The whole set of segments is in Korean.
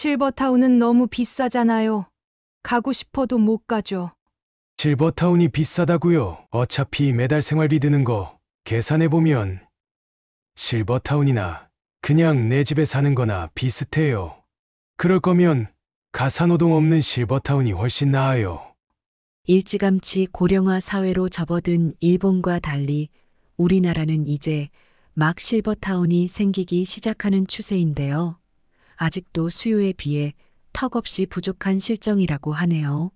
실버타운은 너무 비싸잖아요. 가고 싶어도 못 가죠. 실버타운이 비싸다고요? 어차피 매달 생활비 드는 거 계산해보면 실버타운이나 그냥 내 집에 사는 거나 비슷해요. 그럴 거면 가사노동 없는 실버타운이 훨씬 나아요. 일찌감치 고령화 사회로 접어든 일본과 달리 우리나라는 이제 막 실버타운이 생기기 시작하는 추세인데요. 아직도 수요에 비해 턱없이 부족한 실정이라고 하네요.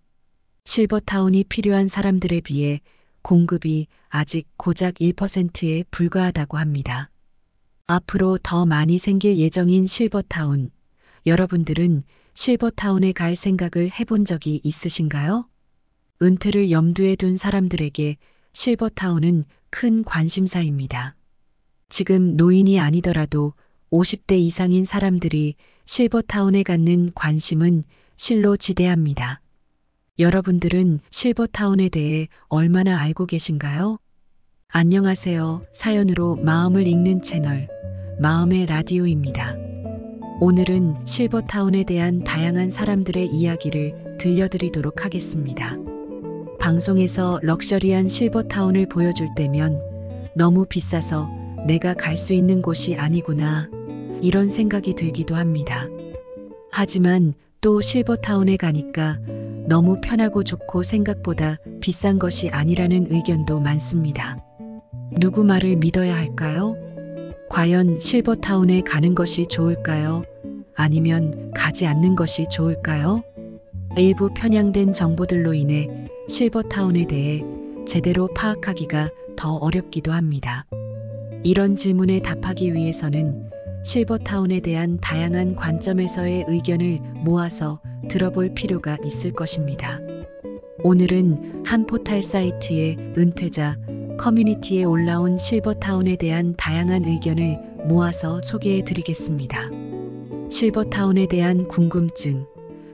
실버타운이 필요한 사람들에 비해 공급이 아직 고작 1%에 불과하다고 합니다. 앞으로 더 많이 생길 예정인 실버타운. 여러분들은 실버타운에 갈 생각을 해본 적이 있으신가요? 은퇴를 염두에 둔 사람들에게 실버타운은 큰 관심사입니다. 지금 노인이 아니더라도 50대 이상인 사람들이 실버타운에 갖는 관심은 실로 지대합니다. 여러분들은 실버타운에 대해 얼마나 알고 계신가요? 안녕하세요. 사연으로 마음을 읽는 채널, 마음의 라디오입니다. 오늘은 실버타운에 대한 다양한 사람들의 이야기를 들려드리도록 하겠습니다. 방송에서 럭셔리한 실버타운을 보여줄 때면 너무 비싸서 내가 갈 수 있는 곳이 아니구나, 이런 생각이 들기도 합니다. 하지만 또 실버타운에 가니까 너무 편하고 좋고 생각보다 비싼 것이 아니라는 의견도 많습니다. 누구 말을 믿어야 할까요? 과연 실버타운에 가는 것이 좋을까요? 아니면 가지 않는 것이 좋을까요? 일부 편향된 정보들로 인해 실버타운에 대해 제대로 파악하기가 더 어렵기도 합니다. 이런 질문에 답하기 위해서는 실버타운에 대한 다양한 관점에서의 의견을 모아서 들어볼 필요가 있을 것입니다. 오늘은 한 포털 사이트의 은퇴자 커뮤니티에 올라온 실버타운에 대한 다양한 의견을 모아서 소개해 드리겠습니다. 실버타운에 대한 궁금증,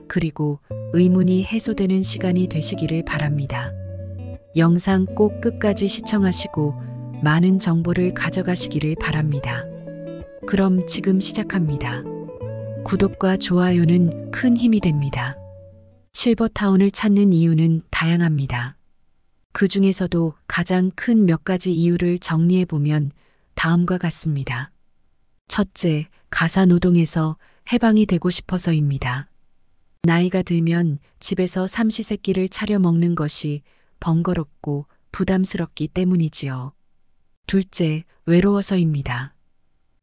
그리고 의문이 해소되는 시간이 되시기를 바랍니다. 영상 꼭 끝까지 시청하시고 많은 정보를 가져가시기를 바랍니다. 그럼 지금 시작합니다. 구독과 좋아요는 큰 힘이 됩니다. 실버타운을 찾는 이유는 다양합니다. 그 중에서도 가장 큰 몇 가지 이유를 정리해보면 다음과 같습니다. 첫째, 가사노동에서 해방이 되고 싶어서입니다. 나이가 들면 집에서 삼시세끼를 차려 먹는 것이 번거롭고 부담스럽기 때문이지요. 둘째, 외로워서입니다.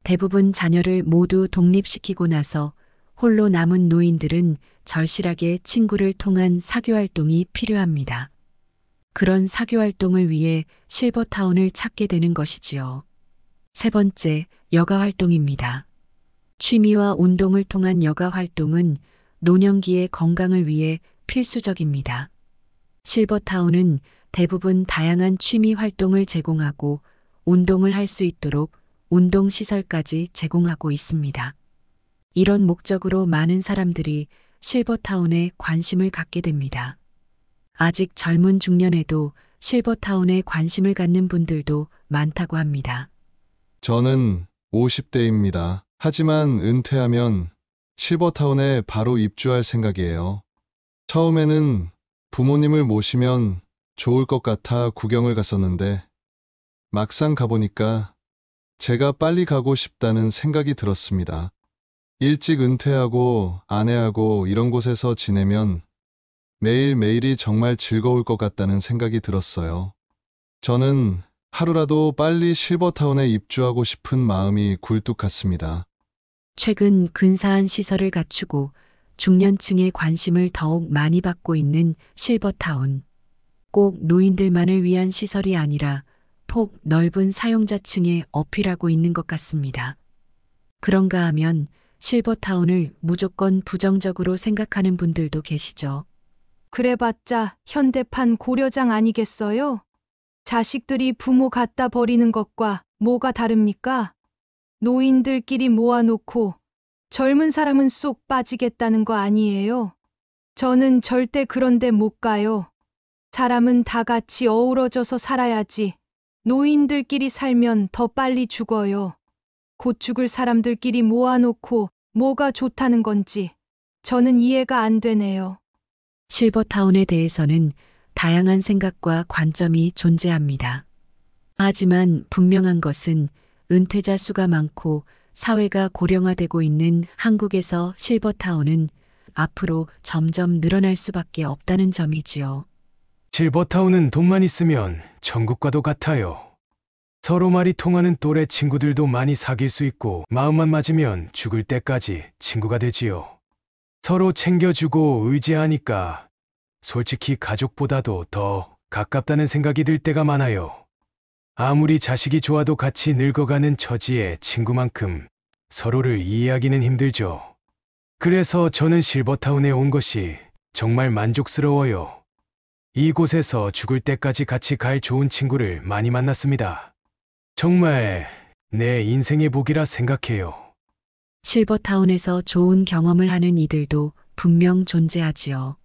대부분 자녀를 모두 독립시키고 나서 홀로 남은 노인들은 절실하게 친구를 통한 사교활동이 필요합니다. 그런 사교활동을 위해 실버타운을 찾게 되는 것이지요. 세 번째, 여가활동입니다. 취미와 운동을 통한 여가활동은 노년기의 건강을 위해 필수적입니다. 실버타운은 대부분 다양한 취미 활동을 제공하고 운동을 할 수 있도록 운동시설까지 제공하고 있습니다. 이런 목적으로 많은 사람들이 실버타운에 관심을 갖게 됩니다. 아직 젊은 중년에도 실버타운에 관심을 갖는 분들도 많다고 합니다. 저는 50대입니다. 하지만 은퇴하면 실버타운에 바로 입주할 생각이에요. 처음에는 부모님을 모시면 좋을 것 같아 구경을 갔었는데 막상 가보니까 제가 빨리 가고 싶다는 생각이 들었습니다. 일찍 은퇴하고 아내하고 이런 곳에서 지내면 매일매일이 정말 즐거울 것 같다는 생각이 들었어요. 저는 하루라도 빨리 실버타운에 입주하고 싶은 마음이 굴뚝 같습니다. 최근 근사한 시설을 갖추고 중년층의 관심을 더욱 많이 받고 있는 실버타운. 꼭 노인들만을 위한 시설이 아니라 폭 넓은 사용자층에 어필하고 있는 것 같습니다. 그런가 하면 실버타운을 무조건 부정적으로 생각하는 분들도 계시죠. 그래봤자 현대판 고려장 아니겠어요? 자식들이 부모 갖다 버리는 것과 뭐가 다릅니까? 노인들끼리 모아놓고 젊은 사람은 쏙 빠지겠다는 거 아니에요? 저는 절대 그런데 못 가요. 사람은 다 같이 어우러져서 살아야지. 노인들끼리 살면 더 빨리 죽어요. 곧 죽을 사람들끼리 모아놓고 뭐가 좋다는 건지. 저는 이해가 안 되네요. 실버타운에 대해서는 다양한 생각과 관점이 존재합니다. 하지만 분명한 것은 은퇴자 수가 많고 사회가 고령화되고 있는 한국에서 실버타운은 앞으로 점점 늘어날 수밖에 없다는 점이지요. 실버타운은 돈만 있으면 천국과도 같아요. 서로 말이 통하는 또래 친구들도 많이 사귈 수 있고 마음만 맞으면 죽을 때까지 친구가 되지요. 서로 챙겨주고 의지하니까 솔직히 가족보다도 더 가깝다는 생각이 들 때가 많아요. 아무리 자식이 좋아도 같이 늙어가는 처지의 친구만큼 서로를 이해하기는 힘들죠. 그래서 저는 실버타운에 온 것이 정말 만족스러워요. 이곳에서 죽을 때까지 같이 갈 좋은 친구를 많이 만났습니다. 정말 내 인생의 복이라 생각해요. 실버타운에서 좋은 경험을 하는 이들도 분명 존재하지요.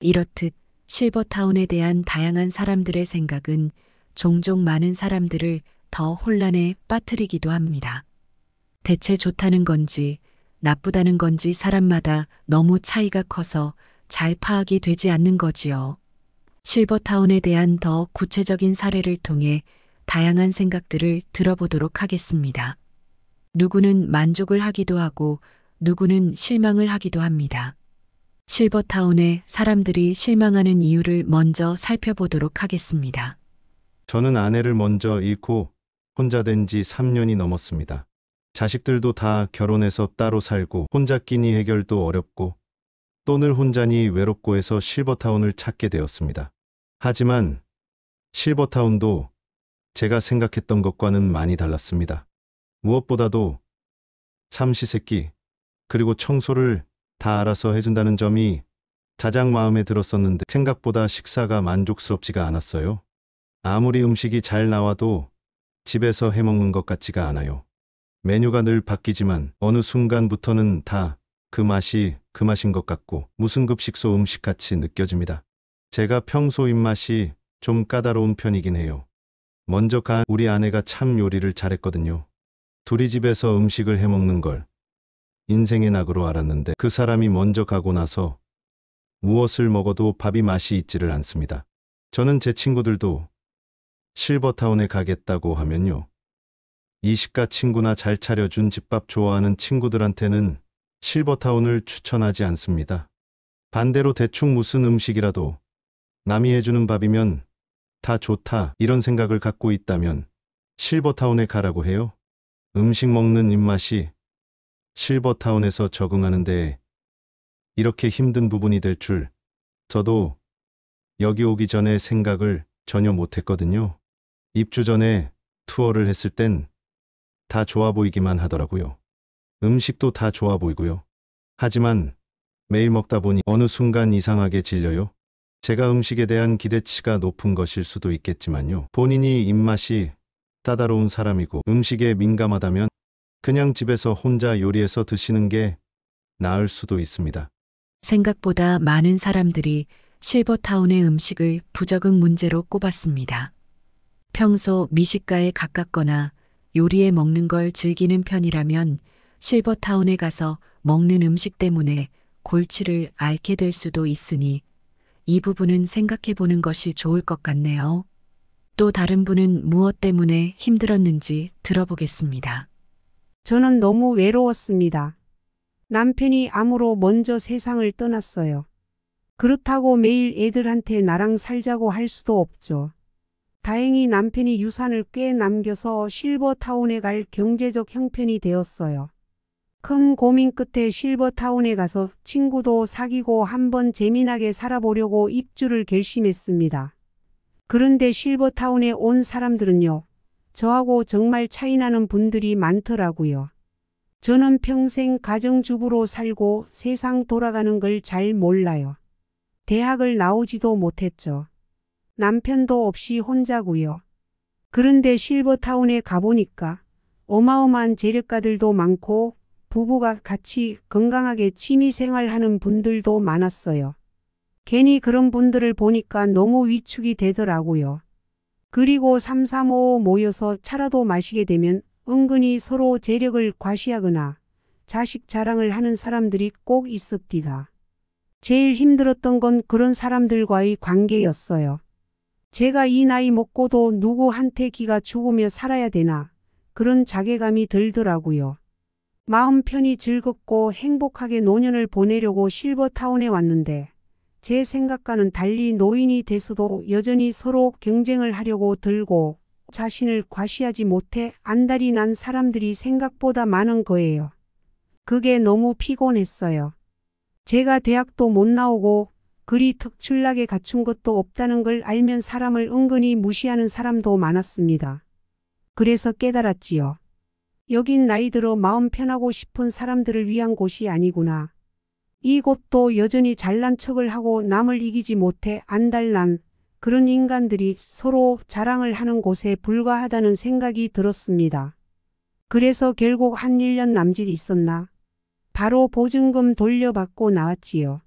이렇듯 실버타운에 대한 다양한 사람들의 생각은 종종 많은 사람들을 더 혼란에 빠뜨리기도 합니다. 대체 좋다는 건지 나쁘다는 건지 사람마다 너무 차이가 커서 잘 파악이 되지 않는 거지요. 실버타운에 대한 더 구체적인 사례를 통해 다양한 생각들을 들어보도록 하겠습니다. 누구는 만족을 하기도 하고 누구는 실망을 하기도 합니다. 실버타운에 사람들이 실망하는 이유를 먼저 살펴보도록 하겠습니다. 저는 아내를 먼저 잃고 혼자 된 지 3년이 넘었습니다. 자식들도 다 결혼해서 따로 살고 혼자 끼니 해결도 어렵고 또 늘 혼자니 외롭고 해서 실버타운을 찾게 되었습니다. 하지만 실버타운도 제가 생각했던 것과는 많이 달랐습니다. 무엇보다도 삼시세끼 그리고 청소를 다 알아서 해준다는 점이 가장 마음에 들었었는데 생각보다 식사가 만족스럽지가 않았어요. 아무리 음식이 잘 나와도 집에서 해먹는 것 같지가 않아요. 메뉴가 늘 바뀌지만 어느 순간부터는 다 그 맛인 것 같고 무슨 급식소 음식같이 느껴집니다. 제가 평소 입맛이 좀 까다로운 편이긴 해요. 먼저 간 우리 아내가 참 요리를 잘했거든요. 둘이 집에서 음식을 해먹는 걸 인생의 낙으로 알았는데 그 사람이 먼저 가고 나서 무엇을 먹어도 밥이 맛이 있지를 않습니다. 저는 제 친구들도 실버타운에 가겠다고 하면요. 이식가 친구나 잘 차려준 집밥 좋아하는 친구들한테는 실버타운을 추천하지 않습니다. 반대로 대충 무슨 음식이라도 남이 해주는 밥이면 다 좋다 이런 생각을 갖고 있다면 실버타운에 가라고 해요. 음식 먹는 입맛이 실버타운에서 적응하는 데 이렇게 힘든 부분이 될 줄 저도 여기 오기 전에 생각을 전혀 못했거든요. 입주 전에 투어를 했을 땐 다 좋아 보이기만 하더라고요. 음식도 다 좋아 보이고요. 하지만 매일 먹다 보니 어느 순간 이상하게 질려요. 제가 음식에 대한 기대치가 높은 것일 수도 있겠지만요. 본인이 입맛이 까다로운 사람이고 음식에 민감하다면 그냥 집에서 혼자 요리해서 드시는 게 나을 수도 있습니다. 생각보다 많은 사람들이 실버타운의 음식을 부적응 문제로 꼽았습니다. 평소 미식가에 가깝거나 요리해 먹는 걸 즐기는 편이라면 실버타운에 가서 먹는 음식 때문에 골치를 앓게 될 수도 있으니 이 부분은 생각해 보는 것이 좋을 것 같네요. 또 다른 분은 무엇 때문에 힘들었는지 들어보겠습니다. 저는 너무 외로웠습니다. 남편이 암으로 먼저 세상을 떠났어요. 그렇다고 매일 애들한테 나랑 살자고 할 수도 없죠. 다행히 남편이 유산을 꽤 남겨서 실버타운에 갈 경제적 형편이 되었어요. 큰 고민 끝에 실버타운에 가서 친구도 사귀고 한번 재미나게 살아보려고 입주를 결심했습니다. 그런데 실버타운에 온 사람들은요, 저하고 정말 차이나는 분들이 많더라고요. 저는 평생 가정주부로 살고 세상 돌아가는 걸 잘 몰라요. 대학을 나오지도 못했죠. 남편도 없이 혼자고요. 그런데 실버타운에 가보니까 어마어마한 재력가들도 많고 부부가 같이 건강하게 취미생활하는 분들도 많았어요. 괜히 그런 분들을 보니까 너무 위축이 되더라고요. 그리고 3, 3, 5 모여서 차라도 마시게 되면 은근히 서로 재력을 과시하거나 자식 자랑을 하는 사람들이 꼭 있었디다. 제일 힘들었던 건 그런 사람들과의 관계였어요. 제가 이 나이 먹고도 누구한테 기가 죽으며 살아야 되나 그런 자괴감이 들더라고요. 마음 편히 즐겁고 행복하게 노년을 보내려고 실버타운에 왔는데 제 생각과는 달리 노인이 돼서도 여전히 서로 경쟁을 하려고 들고 자신을 과시하지 못해 안달이 난 사람들이 생각보다 많은 거예요. 그게 너무 피곤했어요. 제가 대학도 못 나오고 그리 특출나게 갖춘 것도 없다는 걸 알면 사람을 은근히 무시하는 사람도 많았습니다. 그래서 깨달았지요. 여긴 나이 들어 마음 편하고 싶은 사람들을 위한 곳이 아니구나. 이곳도 여전히 잘난 척을 하고 남을 이기지 못해 안달난 그런 인간들이 서로 자랑을 하는 곳에 불과하다는 생각이 들었습니다. 그래서 결국 한 1년 남짓 있었나? 바로 보증금 돌려받고 나왔지요.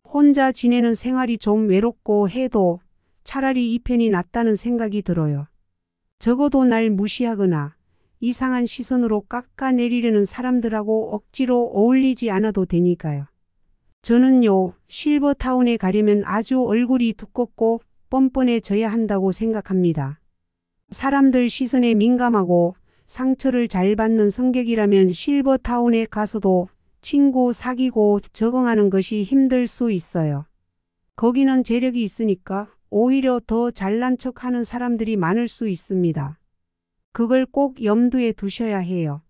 혼자 지내는 생활이 좀 외롭고 해도 차라리 이 편이 낫다는 생각이 들어요. 적어도 날 무시하거나 이상한 시선으로 깎아내리려는 사람들하고 억지로 어울리지 않아도 되니까요. 저는요, 실버타운에 가려면 아주 얼굴이 두껍고 뻔뻔해져야 한다고 생각합니다. 사람들 시선에 민감하고 상처를 잘 받는 성격이라면 실버타운에 가서도 친구 사귀고 적응하는 것이 힘들 수 있어요. 거기는 재력이 있으니까 오히려 더 잘난 척하는 사람들이 많을 수 있습니다. 그걸 꼭 염두에 두셔야 해요.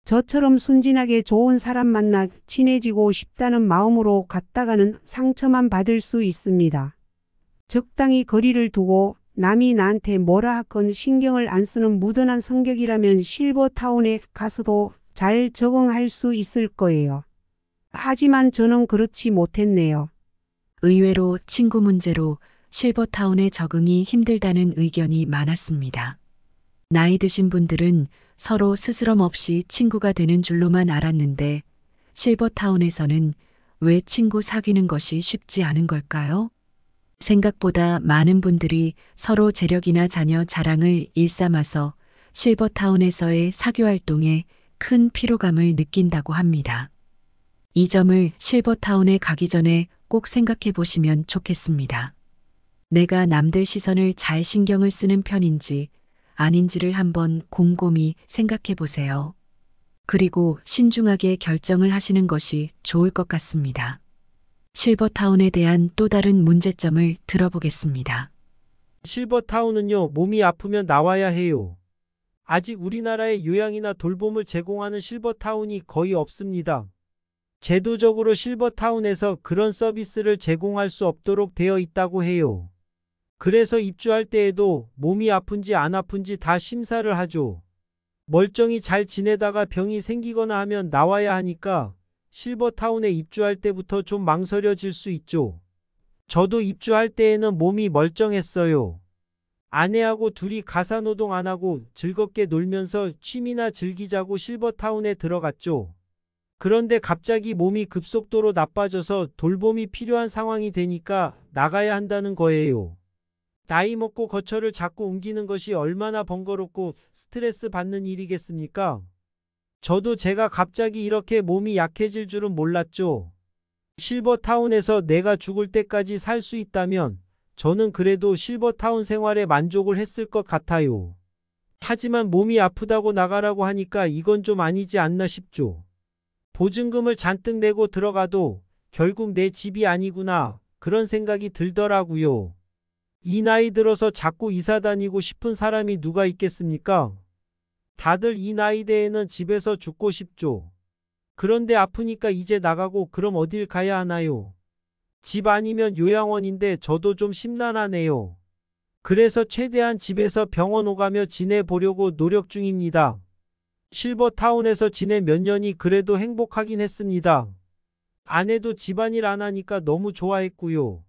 저처럼 순진하게 좋은 사람 만나 친해지고 싶다는 마음으로 갔다가는 상처만 받을 수 있습니다. 적당히 거리를 두고 남이 나한테 뭐라 하건 신경을 안 쓰는 무던한 성격이라면 실버타운에 가서도 잘 적응할 수 있을 거예요. 하지만 저는 그렇지 못했네요. 의외로 친구 문제로 실버타운에 적응이 힘들다는 의견이 많았습니다. 나이 드신 분들은 서로 스스럼 없이 친구가 되는 줄로만 알았는데 실버타운에서는 왜 친구 사귀는 것이 쉽지 않은 걸까요? 생각보다 많은 분들이 서로 재력이나 자녀 자랑을 일삼아서 실버타운에서의 사교 활동에 큰 피로감을 느낀다고 합니다. 이 점을 실버타운에 가기 전에 꼭 생각해 보시면 좋겠습니다. 내가 남들 시선을 잘 신경을 쓰는 편인지 아닌지를 한번 곰곰이 생각해 보세요. 그리고 신중하게 결정을 하시는 것이 좋을 것 같습니다. 실버타운에 대한 또 다른 문제점을 들어보겠습니다. 실버타운은요, 몸이 아프면 나와야 해요. 아직 우리나라에 요양이나 돌봄을 제공하는 실버타운이 거의 없습니다. 제도적으로 실버타운에서 그런 서비스를 제공할 수 없도록 되어 있다고 해요. 그래서 입주할 때에도 몸이 아픈지 안 아픈지 다 심사를 하죠. 멀쩡히 잘 지내다가 병이 생기거나 하면 나와야 하니까 실버타운에 입주할 때부터 좀 망설여질 수 있죠. 저도 입주할 때에는 몸이 멀쩡했어요. 아내하고 둘이 가사노동 안 하고 즐겁게 놀면서 취미나 즐기자고 실버타운에 들어갔죠. 그런데 갑자기 몸이 급속도로 나빠져서 돌봄이 필요한 상황이 되니까 나가야 한다는 거예요. 나이 먹고 거처를 자꾸 옮기는 것이 얼마나 번거롭고 스트레스 받는 일이겠습니까? 저도 제가 갑자기 이렇게 몸이 약해질 줄은 몰랐죠. 실버타운에서 내가 죽을 때까지 살 수 있다면 저는 그래도 실버타운 생활에 만족을 했을 것 같아요. 하지만 몸이 아프다고 나가라고 하니까 이건 좀 아니지 않나 싶죠. 보증금을 잔뜩 내고 들어가도 결국 내 집이 아니구나 그런 생각이 들더라고요. 이 나이 들어서 자꾸 이사 다니고 싶은 사람이 누가 있겠습니까? 다들 이 나이대에는 집에서 죽고 싶죠. 그런데 아프니까 이제 나가고 그럼 어딜 가야 하나요? 집 아니면 요양원인데 저도 좀 심란하네요. 그래서 최대한 집에서 병원 오가며 지내보려고 노력 중입니다. 실버타운에서 지내 몇 년이 그래도 행복하긴 했습니다. 아내도 집안일 안 하니까 너무 좋아했고요.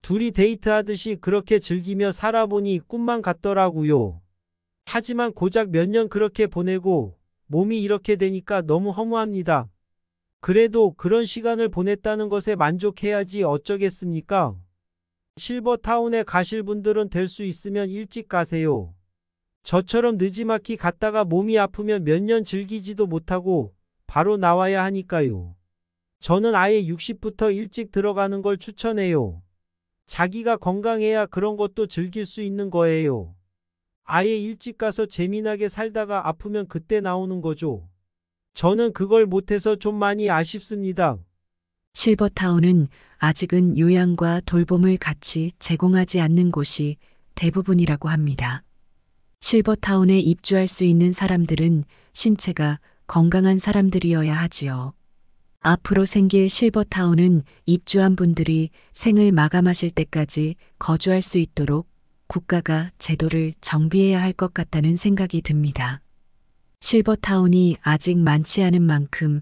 둘이 데이트하듯이 그렇게 즐기며 살아보니 꿈만 같더라고요. 하지만 고작 몇 년 그렇게 보내고 몸이 이렇게 되니까 너무 허무합니다. 그래도 그런 시간을 보냈다는 것에 만족해야지 어쩌겠습니까? 실버타운에 가실 분들은 될 수 있으면 일찍 가세요. 저처럼 느지막이 갔다가 몸이 아프면 몇 년 즐기지도 못하고 바로 나와야 하니까요. 저는 아예 60부터 일찍 들어가는 걸 추천해요. 자기가 건강해야 그런 것도 즐길 수 있는 거예요. 아예 일찍 가서 재미나게 살다가 아프면 그때 나오는 거죠. 저는 그걸 못해서 좀 많이 아쉽습니다. 실버타운은 아직은 요양과 돌봄을 같이 제공하지 않는 곳이 대부분이라고 합니다. 실버타운에 입주할 수 있는 사람들은 신체가 건강한 사람들이어야 하지요. 앞으로 생길 실버타운은 입주한 분들이 생을 마감하실 때까지 거주할 수 있도록 국가가 제도를 정비해야 할 것 같다는 생각이 듭니다. 실버타운이 아직 많지 않은 만큼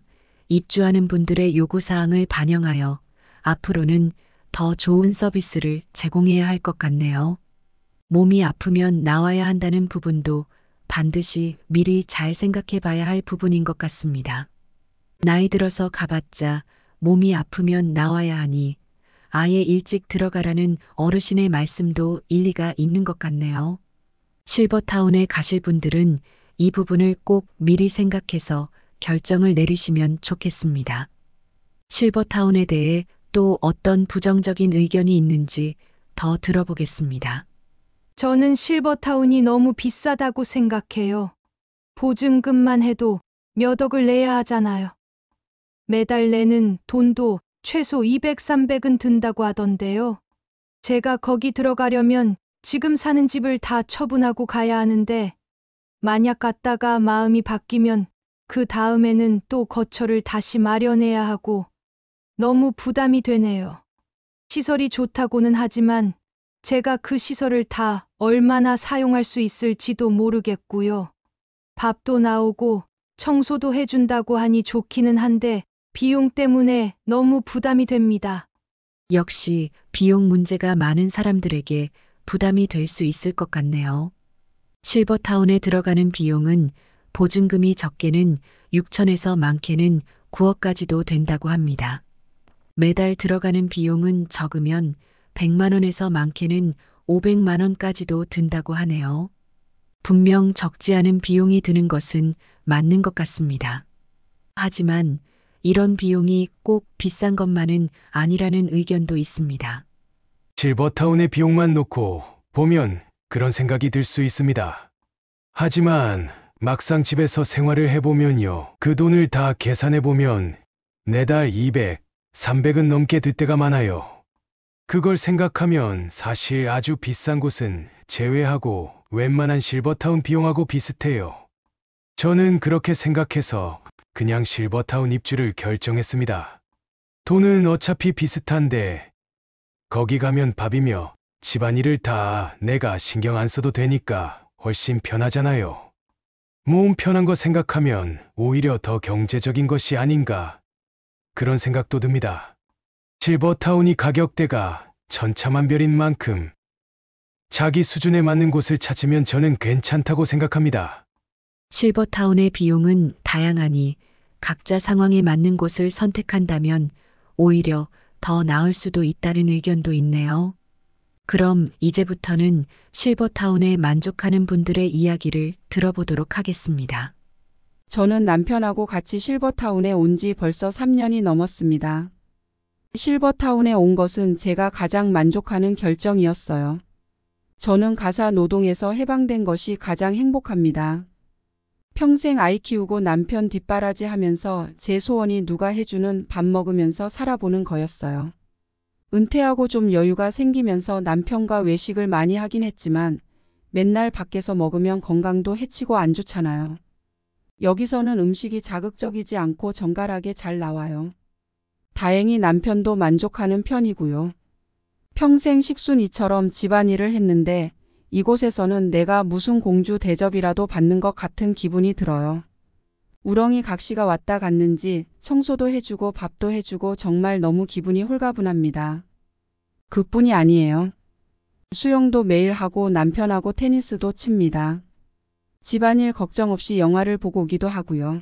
입주하는 분들의 요구사항을 반영하여 앞으로는 더 좋은 서비스를 제공해야 할 것 같네요. 몸이 아프면 나와야 한다는 부분도 반드시 미리 잘 생각해 봐야 할 부분인 것 같습니다. 나이 들어서 가봤자 몸이 아프면 나와야 하니 아예 일찍 들어가라는 어르신의 말씀도 일리가 있는 것 같네요. 실버타운에 가실 분들은 이 부분을 꼭 미리 생각해서 결정을 내리시면 좋겠습니다. 실버타운에 대해 또 어떤 부정적인 의견이 있는지 더 들어보겠습니다. 저는 실버타운이 너무 비싸다고 생각해요. 보증금만 해도 몇 억을 내야 하잖아요. 매달 내는 돈도 최소 200, 300은 든다고 하던데요. 제가 거기 들어가려면 지금 사는 집을 다 처분하고 가야 하는데 만약 갔다가 마음이 바뀌면 그 다음에는 또 거처를 다시 마련해야 하고 너무 부담이 되네요. 시설이 좋다고는 하지만 제가 그 시설을 다 얼마나 사용할 수 있을지도 모르겠고요. 밥도 나오고 청소도 해준다고 하니 좋기는 한데 비용 때문에 너무 부담이 됩니다. 역시 비용 문제가 많은 사람들에게 부담이 될 수 있을 것 같네요. 실버타운에 들어가는 비용은 보증금이 적게는 6천에서 많게는 9억까지도 된다고 합니다. 매달 들어가는 비용은 적으면 100만 원에서 많게는 500만 원까지도 든다고 하네요. 분명 적지 않은 비용이 드는 것은 맞는 것 같습니다. 하지만 이런 비용이 꼭 비싼 것만은 아니라는 의견도 있습니다. 실버타운의 비용만 놓고 보면 그런 생각이 들 수 있습니다. 하지만 막상 집에서 생활을 해보면요. 그 돈을 다 계산해보면 매달 200, 300은 넘게 들 때가 많아요. 그걸 생각하면 사실 아주 비싼 곳은 제외하고 웬만한 실버타운 비용하고 비슷해요. 저는 그렇게 생각해서 그냥 실버타운 입주를 결정했습니다. 돈은 어차피 비슷한데 거기 가면 밥이며 집안일을 다 내가 신경 안 써도 되니까 훨씬 편하잖아요. 몸 편한 거 생각하면 오히려 더 경제적인 것이 아닌가 그런 생각도 듭니다. 실버타운이 가격대가 천차만별인 만큼 자기 수준에 맞는 곳을 찾으면 저는 괜찮다고 생각합니다. 실버타운의 비용은 다양하니 각자 상황에 맞는 곳을 선택한다면 오히려 더 나을 수도 있다는 의견도 있네요. 그럼 이제부터는 실버타운에 만족하는 분들의 이야기를 들어보도록 하겠습니다. 저는 남편하고 같이 실버타운에 온 지 벌써 3년이 넘었습니다. 실버타운에 온 것은 제가 가장 만족하는 결정이었어요. 저는 가사 노동에서 해방된 것이 가장 행복합니다. 평생 아이 키우고 남편 뒷바라지 하면서 제 소원이 누가 해주는 밥 먹으면서 살아보는 거였어요. 은퇴하고 좀 여유가 생기면서 남편과 외식을 많이 하긴 했지만 맨날 밖에서 먹으면 건강도 해치고 안 좋잖아요. 여기서는 음식이 자극적이지 않고 정갈하게 잘 나와요. 다행히 남편도 만족하는 편이고요. 평생 식순이처럼 집안일을 했는데 이곳에서는 내가 무슨 공주 대접이라도 받는 것 같은 기분이 들어요. 우렁이 각시가 왔다 갔는지 청소도 해주고 밥도 해주고 정말 너무 기분이 홀가분합니다. 그뿐이 아니에요. 수영도 매일 하고 남편하고 테니스도 칩니다. 집안일 걱정 없이 영화를 보고 오기도 하고요.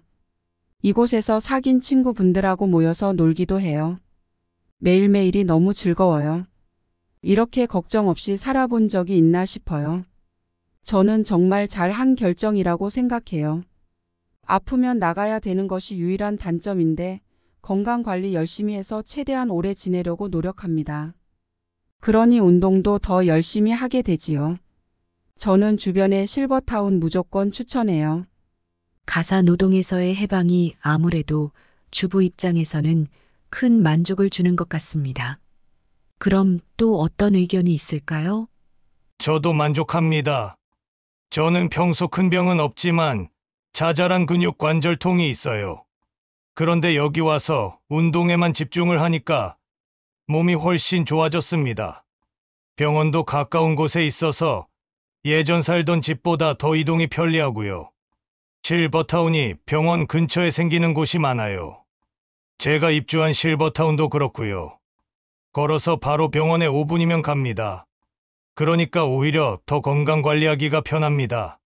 이곳에서 사귄 친구분들하고 모여서 놀기도 해요. 매일매일이 너무 즐거워요. 이렇게 걱정 없이 살아본 적이 있나 싶어요. 저는 정말 잘한 결정이라고 생각해요. 아프면 나가야 되는 것이 유일한 단점인데 건강 관리 열심히 해서 최대한 오래 지내려고 노력합니다. 그러니 운동도 더 열심히 하게 되지요. 저는 주변에 실버타운 무조건 추천해요. 가사 노동에서의 해방이 아무래도 주부 입장에서는 큰 만족을 주는 것 같습니다. 그럼 또 어떤 의견이 있을까요? 저도 만족합니다. 저는 평소 큰 병은 없지만 자잘한 근육 관절통이 있어요. 그런데 여기 와서 운동에만 집중을 하니까 몸이 훨씬 좋아졌습니다. 병원도 가까운 곳에 있어서 예전 살던 집보다 더 이동이 편리하고요. 실버타운이 병원 근처에 생기는 곳이 많아요. 제가 입주한 실버타운도 그렇고요. 걸어서 바로 병원에 5분이면 갑니다. 그러니까 오히려 더 건강 관리하기가 편합니다.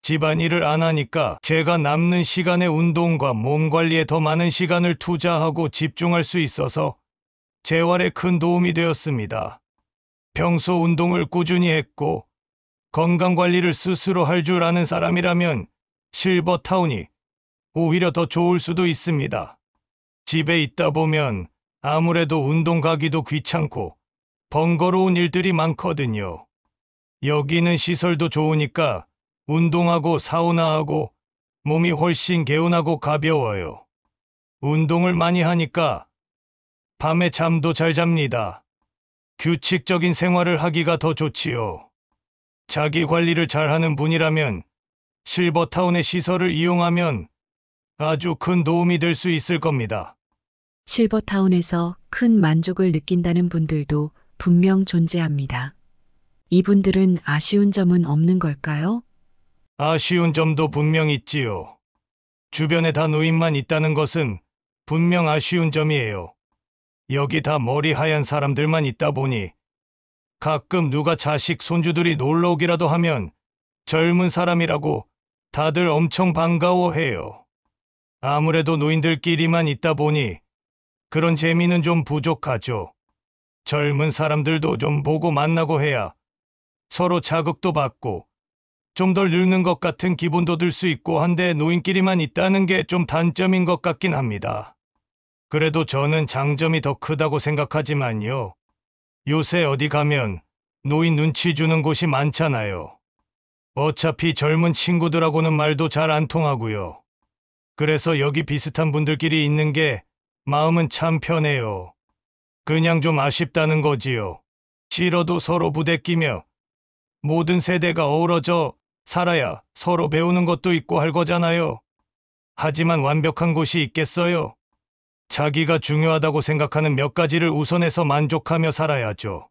집안일을 안 하니까 제가 남는 시간에 운동과 몸 관리에 더 많은 시간을 투자하고 집중할 수 있어서 재활에 큰 도움이 되었습니다. 평소 운동을 꾸준히 했고 건강 관리를 스스로 할 줄 아는 사람이라면 실버타운이 오히려 더 좋을 수도 있습니다. 집에 있다 보면 아무래도 운동 가기도 귀찮고 번거로운 일들이 많거든요. 여기는 시설도 좋으니까 운동하고 사우나하고 몸이 훨씬 개운하고 가벼워요. 운동을 많이 하니까 밤에 잠도 잘 잡니다. 규칙적인 생활을 하기가 더 좋지요. 자기 관리를 잘하는 분이라면 실버타운의 시설을 이용하면 아주 큰 도움이 될 수 있을 겁니다. 실버타운에서 큰 만족을 느낀다는 분들도 분명 존재합니다. 이분들은 아쉬운 점은 없는 걸까요? 아쉬운 점도 분명 있지요. 주변에 다 노인만 있다는 것은 분명 아쉬운 점이에요. 여기 다 머리 하얀 사람들만 있다 보니 가끔 누가 자식 손주들이 놀러 오기라도 하면 젊은 사람이라고 다들 엄청 반가워해요. 아무래도 노인들끼리만 있다 보니 그런 재미는 좀 부족하죠. 젊은 사람들도 좀 보고 만나고 해야 서로 자극도 받고 좀 덜 늙는 것 같은 기분도 들 수 있고 한데 노인끼리만 있다는 게 좀 단점인 것 같긴 합니다. 그래도 저는 장점이 더 크다고 생각하지만요. 요새 어디 가면 노인 눈치 주는 곳이 많잖아요. 어차피 젊은 친구들하고는 말도 잘 안 통하고요. 그래서 여기 비슷한 분들끼리 있는 게 마음은 참 편해요. 그냥 좀 아쉽다는 거지요. 싫어도 서로 부대끼며 모든 세대가 어우러져 살아야 서로 배우는 것도 있고 할 거잖아요. 하지만 완벽한 곳이 있겠어요? 자기가 중요하다고 생각하는 몇 가지를 우선해서 만족하며 살아야죠.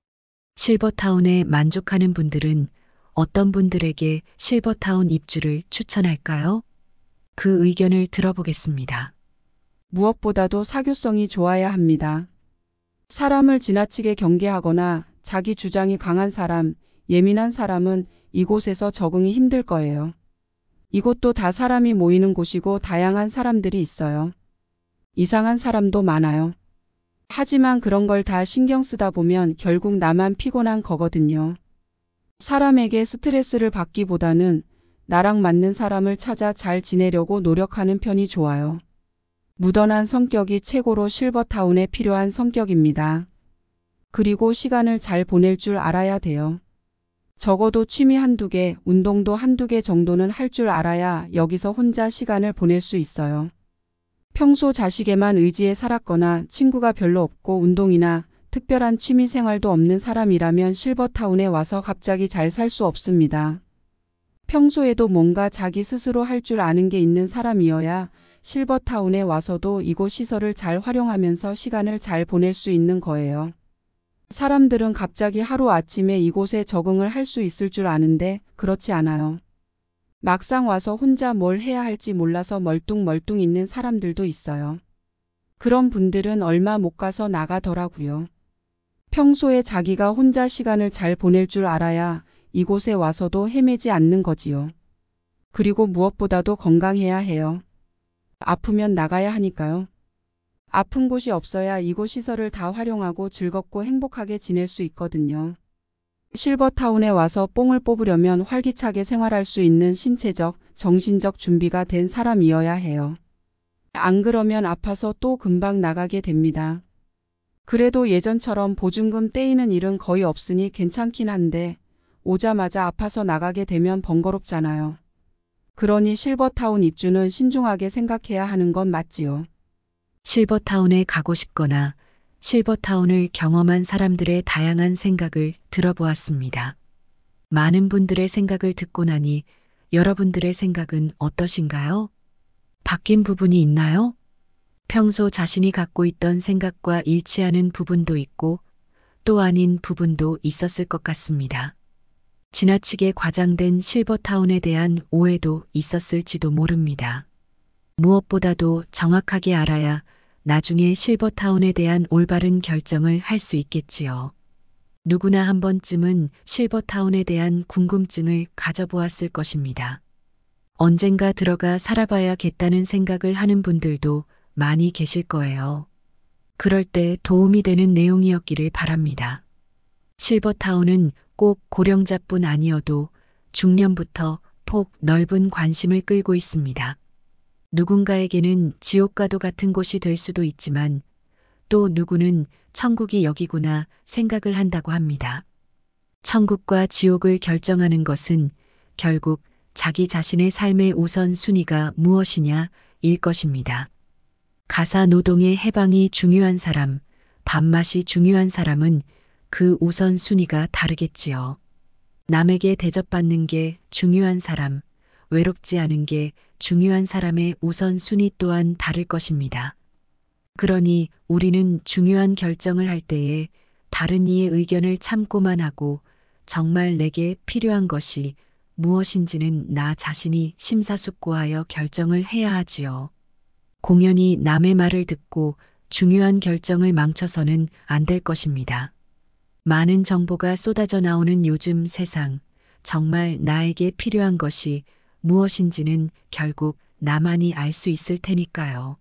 실버타운에 만족하는 분들은 어떤 분들에게 실버타운 입주를 추천할까요? 그 의견을 들어보겠습니다. 무엇보다도 사교성이 좋아야 합니다. 사람을 지나치게 경계하거나 자기 주장이 강한 사람, 예민한 사람은 이곳에서 적응이 힘들 거예요. 이곳도 다 사람이 모이는 곳이고 다양한 사람들이 있어요. 이상한 사람도 많아요. 하지만 그런 걸 다 신경 쓰다 보면 결국 나만 피곤한 거거든요. 사람에게 스트레스를 받기보다는 나랑 맞는 사람을 찾아 잘 지내려고 노력하는 편이 좋아요. 무던한 성격이 최고로 실버타운에 필요한 성격입니다. 그리고 시간을 잘 보낼 줄 알아야 돼요. 적어도 취미 한두 개, 운동도 한두 개 정도는 할 줄 알아야 여기서 혼자 시간을 보낼 수 있어요. 평소 자식에만 의지해 살았거나 친구가 별로 없고 운동이나 특별한 취미 생활도 없는 사람이라면 실버타운에 와서 갑자기 잘 살 수 없습니다. 평소에도 뭔가 자기 스스로 할 줄 아는 게 있는 사람이어야 실버타운에 와서도 이곳 시설을 잘 활용하면서 시간을 잘 보낼 수 있는 거예요. 사람들은 갑자기 하루아침에 이곳에 적응을 할 수 있을 줄 아는데 그렇지 않아요. 막상 와서 혼자 뭘 해야 할지 몰라서 멀뚱멀뚱 있는 사람들도 있어요. 그런 분들은 얼마 못 가서 나가더라고요. 평소에 자기가 혼자 시간을 잘 보낼 줄 알아야 이곳에 와서도 헤매지 않는 거지요. 그리고 무엇보다도 건강해야 해요. 아프면 나가야 하니까요. 아픈 곳이 없어야 이곳 시설을 다 활용하고 즐겁고 행복하게 지낼 수 있거든요. 실버타운에 와서 뽕을 뽑으려면 활기차게 생활할 수 있는 신체적, 정신적 준비가 된 사람이어야 해요. 안 그러면 아파서 또 금방 나가게 됩니다. 그래도 예전처럼 보증금 떼이는 일은 거의 없으니 괜찮긴 한데 오자마자 아파서 나가게 되면 번거롭잖아요. 그러니 실버타운 입주는 신중하게 생각해야 하는 건 맞지요. 실버타운에 가고 싶거나 실버타운을 경험한 사람들의 다양한 생각을 들어보았습니다. 많은 분들의 생각을 듣고 나니 여러분들의 생각은 어떠신가요? 바뀐 부분이 있나요? 평소 자신이 갖고 있던 생각과 일치하는 부분도 있고 또 아닌 부분도 있었을 것 같습니다. 지나치게 과장된 실버타운에 대한 오해도 있었을지도 모릅니다. 무엇보다도 정확하게 알아야 나중에 실버타운에 대한 올바른 결정을 할 수 있겠지요. 누구나 한 번쯤은 실버타운에 대한 궁금증을 가져보았을 것입니다. 언젠가 들어가 살아봐야겠다는 생각을 하는 분들도 많이 계실 거예요. 그럴 때 도움이 되는 내용이었기를 바랍니다. 실버타운은 꼭 고령자뿐 아니어도 중년부터 폭 넓은 관심을 끌고 있습니다. 누군가에게는 지옥과도 같은 곳이 될 수도 있지만 또 누구는 천국이 여기구나 생각을 한다고 합니다. 천국과 지옥을 결정하는 것은 결국 자기 자신의 삶의 우선순위가 무엇이냐일 것입니다. 가사 노동의 해방이 중요한 사람, 밥맛이 중요한 사람은 그 우선순위가 다르겠지요. 남에게 대접받는 게 중요한 사람, 외롭지 않은 게 중요한 사람의 우선순위 또한 다를 것입니다. 그러니 우리는 중요한 결정을 할 때에 다른 이의 의견을 참고만 하고 정말 내게 필요한 것이 무엇인지는 나 자신이 심사숙고하여 결정을 해야 하지요. 공연히 남의 말을 듣고 중요한 결정을 망쳐서는 안 될 것입니다. 많은 정보가 쏟아져 나오는 요즘 세상, 정말 나에게 필요한 것이 무엇인지는 결국 나만이 알 수 있을 테니까요.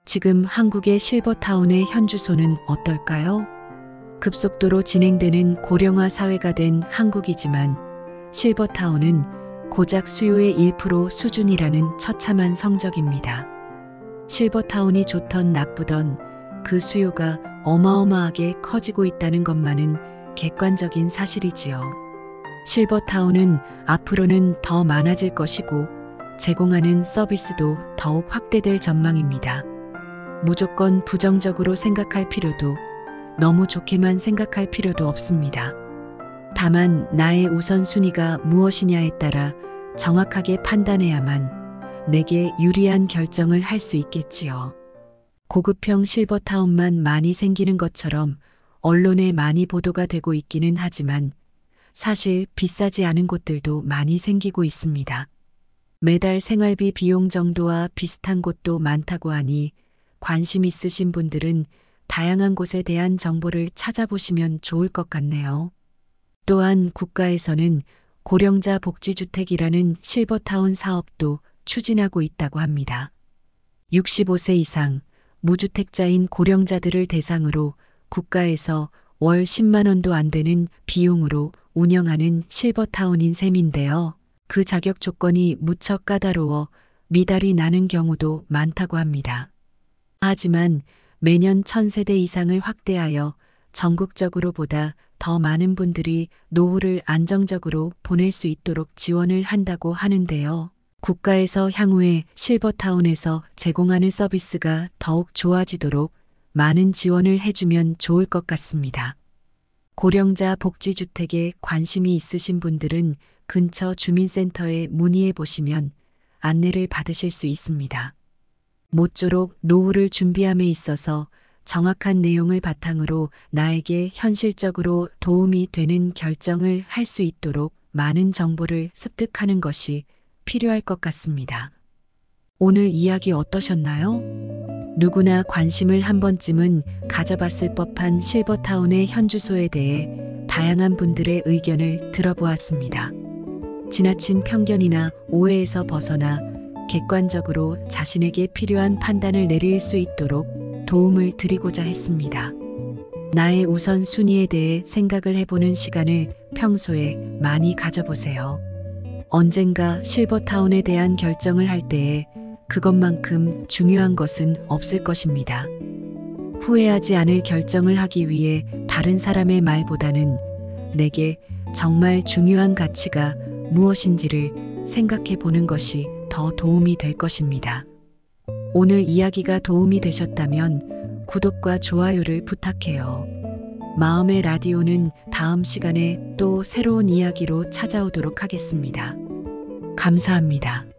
지금 한국의 실버타운의 현 주소는 어떨까요? 급속도로 진행되는 고령화 사회가 된 한국이지만 실버타운은 고작 수요의 1% 수준이라는 처참한 성적입니다. 실버타운이 좋던 나쁘던 그 수요가 어마어마하게 커지고 있다는 것만은 객관적인 사실이지요. 실버타운은 앞으로는 더 많아질 것이고 제공하는 서비스도 더욱 확대될 전망입니다. 무조건 부정적으로 생각할 필요도 너무 좋게만 생각할 필요도 없습니다. 다만 나의 우선순위가 무엇이냐에 따라 정확하게 판단해야만 내게 유리한 결정을 할 수 있겠지요. 고급형 실버타운만 많이 생기는 것처럼 언론에 많이 보도가 되고 있기는 하지만 사실 비싸지 않은 곳들도 많이 생기고 있습니다. 매달 생활비 비용 정도와 비슷한 곳도 많다고 하니 관심 있으신 분들은 다양한 곳에 대한 정보를 찾아보시면 좋을 것 같네요. 또한 국가에서는 고령자 복지주택이라는 실버타운 사업도 추진하고 있다고 합니다. 65세 이상 무주택자인 고령자들을 대상으로 국가에서 월 10만 원도 안 되는 비용으로 운영하는 실버타운인 셈인데요. 그 자격 조건이 무척 까다로워 미달이 나는 경우도 많다고 합니다. 하지만 매년 1000세대 이상을 확대하여 전국적으로 보다 더 많은 분들이 노후를 안정적으로 보낼 수 있도록 지원을 한다고 하는데요. 국가에서 향후에 실버타운에서 제공하는 서비스가 더욱 좋아지도록 많은 지원을 해주면 좋을 것 같습니다. 고령자 복지주택에 관심이 있으신 분들은 근처 주민센터에 문의해 보시면 안내를 받으실 수 있습니다. 모쪼록 노후를 준비함에 있어서 정확한 내용을 바탕으로 나에게 현실적으로 도움이 되는 결정을 할 수 있도록 많은 정보를 습득하는 것이 필요할 것 같습니다. 오늘 이야기 어떠셨나요? 누구나 관심을 한 번쯤은 가져봤을 법한 실버타운의 현 주소에 대해 다양한 분들의 의견을 들어보았습니다. 지나친 편견이나 오해에서 벗어나 객관적으로 자신에게 필요한 판단을 내릴 수 있도록 도움을 드리고자 했습니다. 나의 우선순위에 대해 생각을 해보는 시간을 평소에 많이 가져보세요. 언젠가 실버타운에 대한 결정을 할 때에 그것만큼 중요한 것은 없을 것입니다. 후회하지 않을 결정을 하기 위해 다른 사람의 말보다는 내게 정말 중요한 가치가 무엇인지를 생각해 보는 것이 더 도움이 될 것입니다. 오늘 이야기가 도움이 되셨다면 구독과 좋아요를 부탁해요. 마음의 라디오는 다음 시간에 또 새로운 이야기로 찾아오도록 하겠습니다. 감사합니다.